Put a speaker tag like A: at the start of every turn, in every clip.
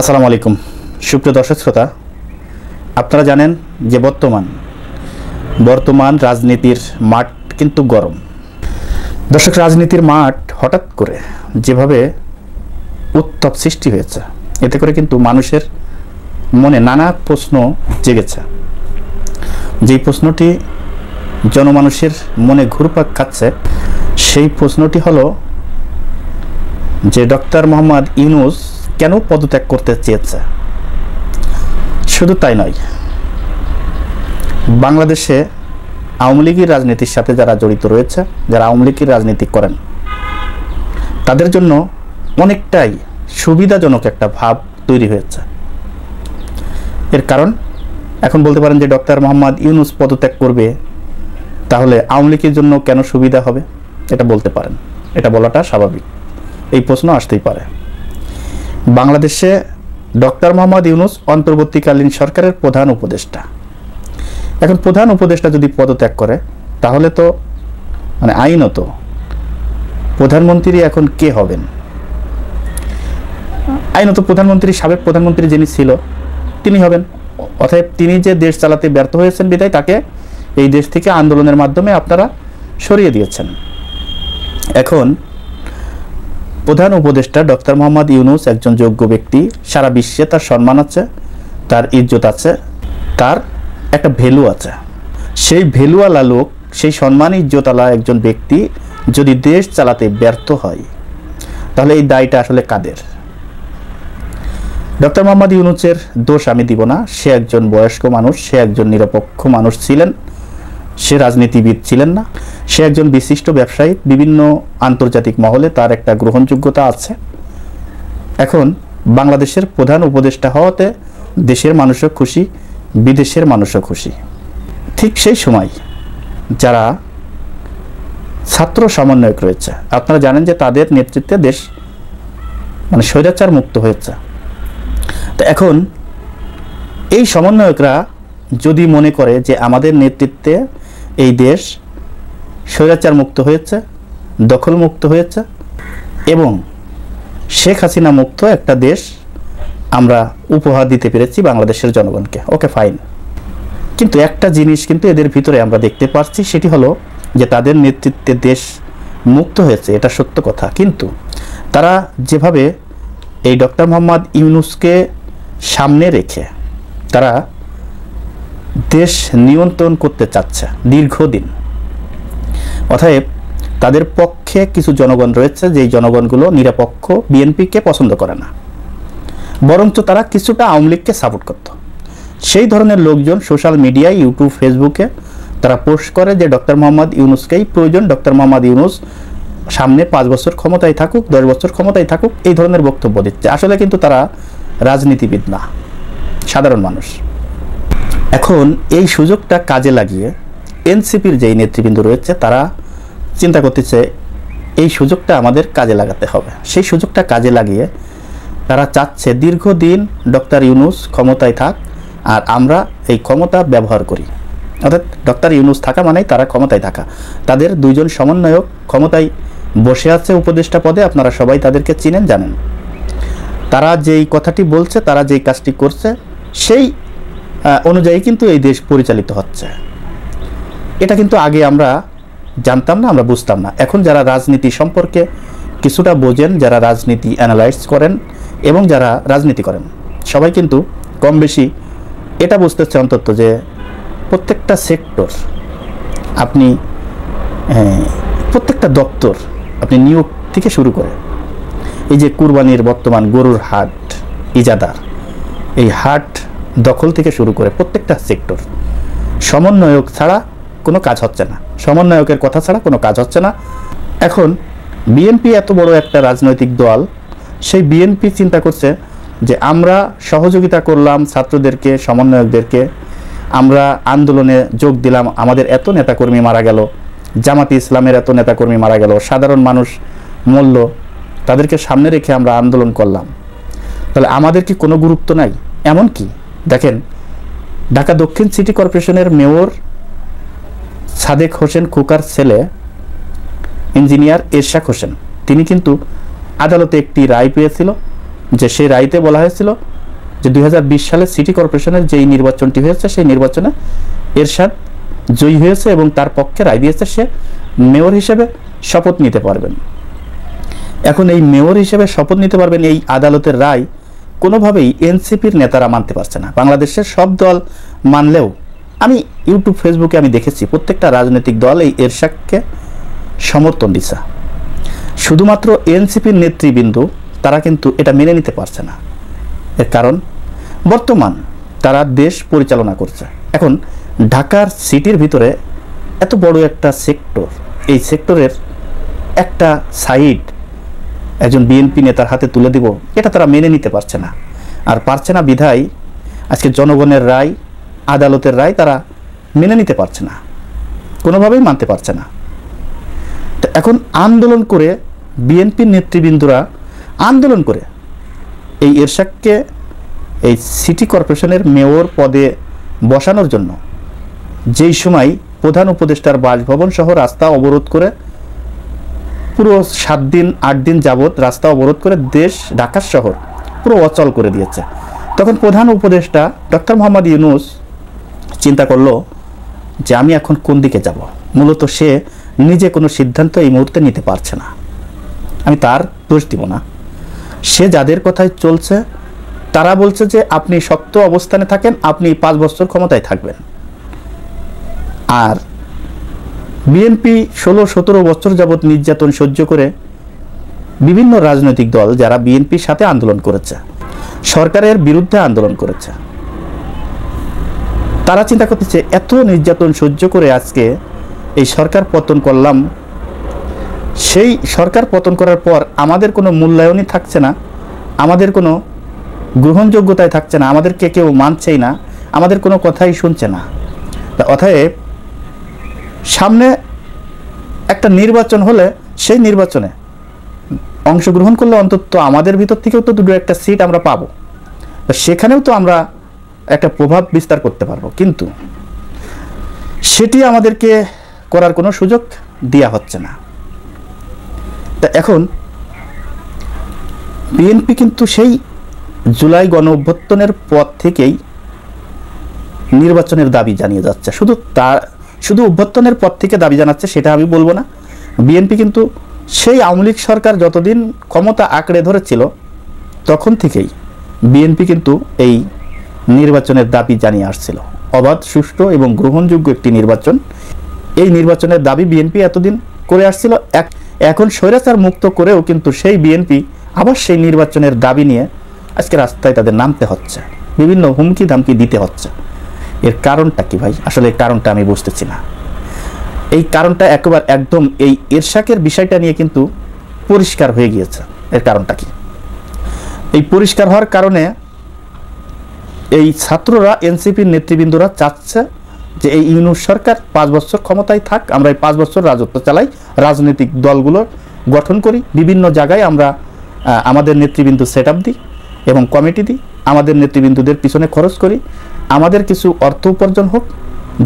A: আসসালামু আলাইকুম সুপ্রিয় দর্শক শ্রোতা, আপনারা জানেন যে বর্তমান রাজনীতির মাঠ কিন্তু গরম। দর্শক, রাজনীতির মাঠ হঠাৎ করে যেভাবে উত্তাপ সৃষ্টি হয়েছে, এতে করে কিন্তু মানুষের মনে নানা প্রশ্ন জেগেছে। যেই প্রশ্নটি জনমানুষের মনে ঘুরপাক খাচ্ছে, সেই প্রশ্নটি হলো যে ডক্টর মোহাম্মদ ইউনূস কেন পদত্যাগ করতে চেয়েছে। শুধু তাই নয়, বাংলাদেশে আওয়ামী লীগের রাজনীতির সাথে যারা জড়িত রয়েছে, যারা আওয়ামী লীগের রাজনীতি করেন, তাদের জন্য অনেকটাই সুবিধাজনক একটা ভাব তৈরি হয়েছে। এর কারণ এখন বলতে পারেন যে ডক্টর মোহাম্মদ ইউনূস পদত্যাগ করবে, তাহলে আওয়ামী লীগের জন্য কেন সুবিধা হবে, এটা বলতে পারেন। এটা বলাটা স্বাভাবিক, এই প্রশ্ন আসতেই পারে। বাংলাদেশে ডক্টর মোহাম্মদ ইউনূস অন্তর্বর্তীকালীন সরকারের প্রধান উপদেষ্টা। এখন প্রধান উপদেষ্টা যদি পদত্যাগ করে, তাহলে তো আইনত প্রধানমন্ত্রী এখন কে হবেন? আইনত প্রধানমন্ত্রী, সাবেক প্রধানমন্ত্রী যিনি ছিল তিনি হবেন। অতএব তিনি যে দেশ চালাতে ব্যর্থ হয়েছেন বিধায় তাকে এই দেশ থেকে আন্দোলনের মাধ্যমে আপনারা সরিয়ে দিয়েছেন। এখন প্রধান উপদেষ্টা ডক্টর মোহাম্মদ ইউনূস একজন যোগ্য ব্যক্তি, সারা বিশ্বে তার সম্মান আছে, তার ইজ্জত আছে, তার একটা ভ্যালু আছে। সেই ভ্যালুওয়ালা লোক, সেই সম্মান ইজ্জতওয়ালা একজন ব্যক্তি যদি দেশ চালাতে ব্যর্থ হয়, তাহলে এই দায়টা আসলে কাদের? ডক্টর মোহাম্মদ ইউনূসের দোষ আমি দিব না। সে একজন বয়স্ক মানুষ, সে একজন নিরপেক্ষ মানুষ ছিলেন, সে রাজনীতিবিদ ছিলেন না। সে একজন বিশিষ্ট ব্যবসায়ী, বিভিন্ন আন্তর্জাতিক মহলে তার একটা গ্রহণযোগ্যতা আছে। এখন বাংলাদেশের প্রধান উপদেষ্টা হওয়াতে দেশের মানুষও খুশি, বিদেশের মানুষও খুশি। ঠিক সেই সময় যারা ছাত্র সমন্বয়ক রয়েছে, আপনারা জানেন যে তাদের নেতৃত্বে দেশ স্বৈরাচার মুক্ত হয়েছে। তো এখন এই সমন্বয়করা যদি মনে করে যে আমাদের নেতৃত্বে এই দেশ স্বৈরাচার মুক্ত হয়েছে, দখল মুক্ত হয়েছে এবং শেখ হাসিনা মুক্ত একটা দেশ আমরা উপহার দিতে পেরেছি বাংলাদেশের জনগণকে, ওকে ফাইন। কিন্তু একটা জিনিস কিন্তু এদের ভিতরে আমরা দেখতে পাচ্ছি, সেটি হলো যে তাদের নেতৃত্বে দেশ মুক্ত হয়েছে, এটা সত্য কথা। কিন্তু তারা যেভাবে এই ডক্টর মোহাম্মদ ইউনূসকে সামনে রেখে তারা দেশ নিয়ন্ত্রণ করতে চাচ্ছে দীর্ঘদিন। অতএব তাদের পক্ষে কিছু জনগণ রয়েছে, যেই জনগণগুলো নিরপেক্ষ বিএনপিকে পছন্দ করে না, বরঞ্চ তারা কিছুটা আওয়ামী লীগকে সাপোর্ট করত। সেই ধরনের লোকজন সোশ্যাল মিডিয়ায়, ইউটিউব, ফেসবুকে তারা পোস্ট করে যে ডক্টর মোহাম্মদ ইউনূসকেই প্রয়োজন, ডক্টর মোহাম্মদ ইউনূস সামনে 5 বছর ক্ষমতায় থাকুক, 10 বছর ক্ষমতায় থাকুক, এই ধরনের বক্তব্য দিচ্ছে। আসলে কিন্তু তারা রাজনীতিবিদ না, সাধারণ মানুষ। এখন এই সুযোগটা কাজে লাগিয়ে এনসিপির যেই নেতৃবৃন্দ রয়েছে, তারা চিন্তা করতেছে এই সুযোগটা আমাদের কাজে লাগাতে হবে। সেই সুযোগটা কাজে লাগিয়ে তারা চাচ্ছে দীর্ঘদিন ডক্টর ইউনূস ক্ষমতায় থাক আর আমরা এই ক্ষমতা ব্যবহার করি। অর্থাৎ ডক্টর ইউনূস থাকা মানেই তারা ক্ষমতায় থাকা। তাদের দুইজন সমন্বয়ক ক্ষমতায় বসে আছে উপদেষ্টা পদে, আপনারা সবাই তাদেরকে চিনেন, জানেন। তারা যেই কথাটি বলছে, তারা যেই কাজটি করছে, সেই অনুযায়ী কিন্তু এই দেশ পরিচালিত হচ্ছে। এটা কিন্তু আগে আমরা জানতাম না, আমরা বুঝতাম না। এখন যারা রাজনীতি সম্পর্কে কিছুটা বোঝেন, যারা রাজনীতি অ্যানালাইজ করেন এবং যারা রাজনীতি করেন, সবাই কিন্তু কম বেশি এটা বুঝতেছে অন্তত যে প্রত্যেকটা সেক্টর, আপনি প্রত্যেকটা দপ্তর, আপনি নিয়োগ থেকে শুরু করে এই যে কুরবানির বর্তমান গরুর হাট, ইজাদার, এই হাট দখল থেকে শুরু করে প্রত্যেকটা সেক্টর সমন্বয়ক ছাড়া কোনো কাজ হচ্ছে না, সমন্বয়কের কথা ছাড়া কোনো কাজ হচ্ছে না। এখন বিএনপি এত বড় একটা রাজনৈতিক দল, সেই বিএনপি চিন্তা করছে যে আমরা সহযোগিতা করলাম ছাত্রদেরকে, সমন্বয়কদেরকে, আমরা আন্দোলনে যোগ দিলাম, আমাদের এত নেতাকর্মী মারা গেল, জামাতে ইসলামের এত নেতাকর্মী মারা গেল, সাধারণ মানুষ মূল্য, তাদেরকে সামনে রেখে আমরা আন্দোলন করলাম, তাহলে আমাদের কি কোনো গুরুত্ব নাই? এমনকি দেখেন, ঢাকা দক্ষিণ সিটি কর্পোরেশনের মেয়র সাদেক হোসেন খোকার ছেলে ইঞ্জিনিয়ার এরশাক হোসেন, তিনি কিন্তু আদালতে একটি রায় পেয়েছিল যে সেই রায়তে বলা হয়েছিল যে 2020 সালে সিটি কর্পোরেশনের যেই নির্বাচনটি হয়েছে সেই নির্বাচনে এরশাদ জয়ী হয়েছে এবং তার পক্ষে রায় দিয়েছে সে মেয়র হিসেবে শপথ নিতে পারবেন। এখন এই মেয়র হিসেবে শপথ নিতে পারবেন এই আদালতের রায় কোনোভাবেই এনসিপির নেতারা মানতে পারছে না। বাংলাদেশের সব দল মানলেও আমি ইউটিউব ফেসবুকে আমি দেখেছি প্রত্যেকটা রাজনৈতিক দল এই এরশাদকে সমর্থন দিচ্ছে। শুধুমাত্র এনসিপির নেতৃবৃন্দ তারা কিন্তু এটা মেনে নিতে পারছে না। এর কারণ বর্তমান তারা দেশ পরিচালনা করছে। এখন ঢাকার সিটির ভিতরে এত বড় একটা সেক্টর, এই সেক্টরের একটা সাইড একজন বিএনপি নেতার হাতে তুলে দিব, এটা তারা মেনে নিতে পারছে না। আর পারছে না বিধায় আজকে জনগণের রায়, আদালতের রায় তারা মেনে নিতে পারছে না, কোনোভাবেই মানতে পারছে না। তো এখন আন্দোলন করে বিএনপির নেতৃবৃন্দরা আন্দোলন করে এই এরশাদকে এই সিটি কর্পোরেশনের মেয়র পদে বসানোর জন্য যেই সময় প্রধান উপদেষ্টার বাসভবন সহ রাস্তা অবরোধ করে পুরো 7 দিন 8 দিন যাবৎ রাস্তা অবরোধ করে দেশ ঢাকা শহর পুরো অচল করে দিয়েছে, তখন প্রধান উপদেষ্টা ডক্টর মোহাম্মদ ইউনূস চিন্তা করলো যে আমি এখন কোন দিকে যাব। মূলত সে নিজে কোনো সিদ্ধান্ত এই মুহূর্তে নিতে পারছে না। আমি তার দোষ দিব না। সে যাদের কথায় চলছে তারা বলছে যে আপনি শক্ত অবস্থানে থাকেন, আপনি 5 বছর ক্ষমতায় থাকবেন। আর বিএনপি 16-17 বছর যাবৎ নির্যাতন সহ্য করে বিভিন্ন রাজনৈতিক দল যারা বিএনপির সাথে আন্দোলন করেছে, সরকারের বিরুদ্ধে আন্দোলন করেছে, তারা চিন্তা করতেছে এত নির্যাতন সহ্য করে আজকে এই সরকার পতন করলাম, সেই সরকার পতন করার পর আমাদের কোনো মূল্যায়নই থাকছে না, আমাদের কোনো গ্রহণযোগ্যতায় থাকছে না, আমাদেরকে কেউ মানছেই না, আমাদের কোনো কথাই শুনছে না। তা অতএব সামনে একটা নির্বাচন হলে সেই নির্বাচনে অংশগ্রহণ করলে অন্তত আমাদের ভিতর থেকেও তো 2-1টা সিট আমরা পাবো, সেখানেও তো আমরা একটা প্রভাব বিস্তার করতে পারবো, কিন্তু সেটি আমাদেরকে করার কোনো সুযোগ দেওয়া হচ্ছে না। তা এখন বিএনপি কিন্তু সেই জুলাই গণ অভ্যুত্থানের পর থেকেই নির্বাচনের দাবি জানিয়ে যাচ্ছে। শুধু অভ্যুত্থানের পর থেকে দাবি জানাচ্ছে সেটা আমি বলবো না। বিএনপি কিন্তু সেই আওয়ামী লীগ সরকার যতদিন ক্ষমতা আঁকড়ে ধরেছিল তখন থেকেই বিএনপি কিন্তু এই নির্বাচনের দাবি জানিয়ে আসছিল, অবাধ, সুষ্ঠু এবং গ্রহণযোগ্য একটি নির্বাচন। এই নির্বাচনের দাবি বিএনপি এতদিন করে আসছিল। এখন স্বৈরাচার মুক্ত করেও কিন্তু সেই বিএনপি আবার সেই নির্বাচনের দাবি নিয়ে আজকে রাস্তায় তাদের নামতে হচ্ছে, বিভিন্ন হুমকি ধামকি দিতে হচ্ছে। এর কারণটা কি ভাই? আসলে এই কারণটা আমি বুঝতেছি না। এই কারণটা একদম এই এরশাদের বিষয়টা নিয়ে কিন্তু পরিষ্কার হয়ে গিয়েছে। এর কারণটা কি? এই পরিষ্কার হওয়ার কারণে এই ছাত্ররা, এনসিপির নেতৃবৃন্দরা চাচ্ছে যে এই ইউনূস সরকার 5 বছর ক্ষমতায় থাক, আমরা এই 5 বছর রাজত্ব চালাই, রাজনৈতিক দলগুলো গঠন করি, বিভিন্ন জায়গায় আমরা আমাদের নেতৃবৃন্দ সেট আপ দিই এবং কমিটি দিই, আমাদের নেতৃবৃন্দদের পিছনে খরচ করি, আমাদের কিছু অর্থ উপার্জন হোক,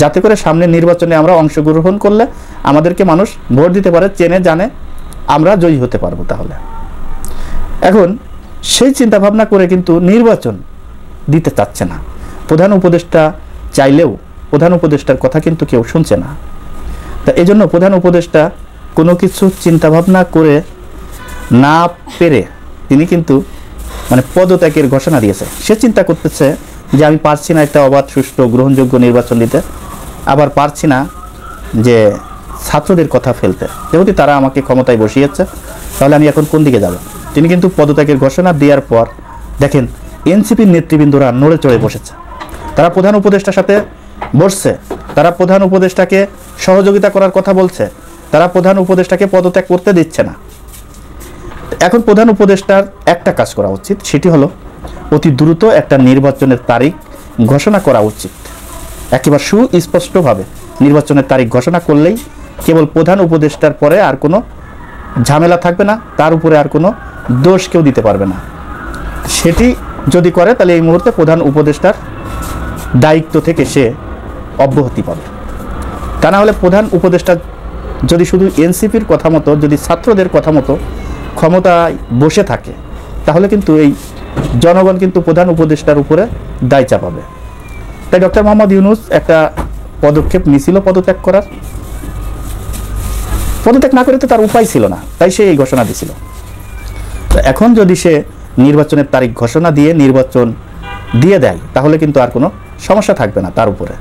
A: যাতে করে সামনে নির্বাচনে আমরা অংশগ্রহণ করলে আমাদেরকে মানুষ ভোট দিতে পারে, চেনে জানে, আমরা জয়ী হতে পারবো। তাহলে এখন সেই চিন্তা ভাবনা করে কিন্তু নির্বাচন দিতে চাচ্ছে না। প্রধান উপদেষ্টা চাইলেও প্রধান উপদেষ্টার কথা কিন্তু কেউ শুনছে না। তা এই জন্য প্রধান উপদেষ্টা কোনো কিছু চিন্তা ভাবনা করে না পেরে তিনি কিন্তু পদত্যাগের ঘোষণা দিয়েছে। সে চিন্তা করতেছে যে আমি পারছি না একটা অবাধ, সুষ্ঠু, গ্রহণযোগ্য নির্বাচন দিতে, আবার পারছি না যে ছাত্রদের কথা ফেলতে, যেহেতু তারা আমাকে ক্ষমতায় বসিয়েছে, তাহলে আমি এখন কোন দিকে যাব। তিনি কিন্তু পদত্যাগের ঘোষণা দেওয়ার পর দেখেন এনসিপির নেতৃবৃন্দরা নড়ে চড়ে বসেছে, তারা প্রধান উপদেষ্টার সাথে বসছে, তারা প্রধান উপদেষ্টাকে সহযোগিতা করার কথা বলছে, তারা প্রধান উপদেষ্টাকে পদত্যাগ করতে দিচ্ছে না। এখন প্রধান উপদেষ্টার একটা কাজ করা উচিত, সেটি হলো অতি দ্রুত একটা নির্বাচনের তারিখ ঘোষণা করা উচিত। একেবারে সুস্পষ্টভাবে নির্বাচনের তারিখ ঘোষণা করলেই কেবল প্রধান উপদেষ্টার পরে আর কোনো ঝামেলা থাকবে না, তার উপরে আর কোনো দোষ কেউ দিতে পারবে না। সেটি যদি করে তাহলে এই মুহূর্তে প্রধান উপদেষ্টার দায়িত্ব থেকে সে অব্যাহতি পাবে। তা না হলে প্রধান উপদেষ্টা যদি শুধু এনসিপির কথা মতো, যদি ছাত্রদের কথা মতো ক্ষমতায় বসে থাকে, তাহলে কিন্তু এই জনগণ কিন্তু প্রধান উপদেষ্টার উপরে দায় চাপাবে। তাই ডক্টর মোহাম্মদ ইউনূস একটা পদক্ষেপ নিছিল পদত্যাগ করার, পদত্যাগ না করে তো তার উপায় ছিল না, তাই সে এই ঘোষণা দিছিল। তো এখন যদি সে নির্বাচনের তারিখ ঘোষণা দিয়ে নির্বাচন দিয়ে দেয় তাহলে কিন্তু আর কোনো সমস্যা থাকবে না তার উপরে।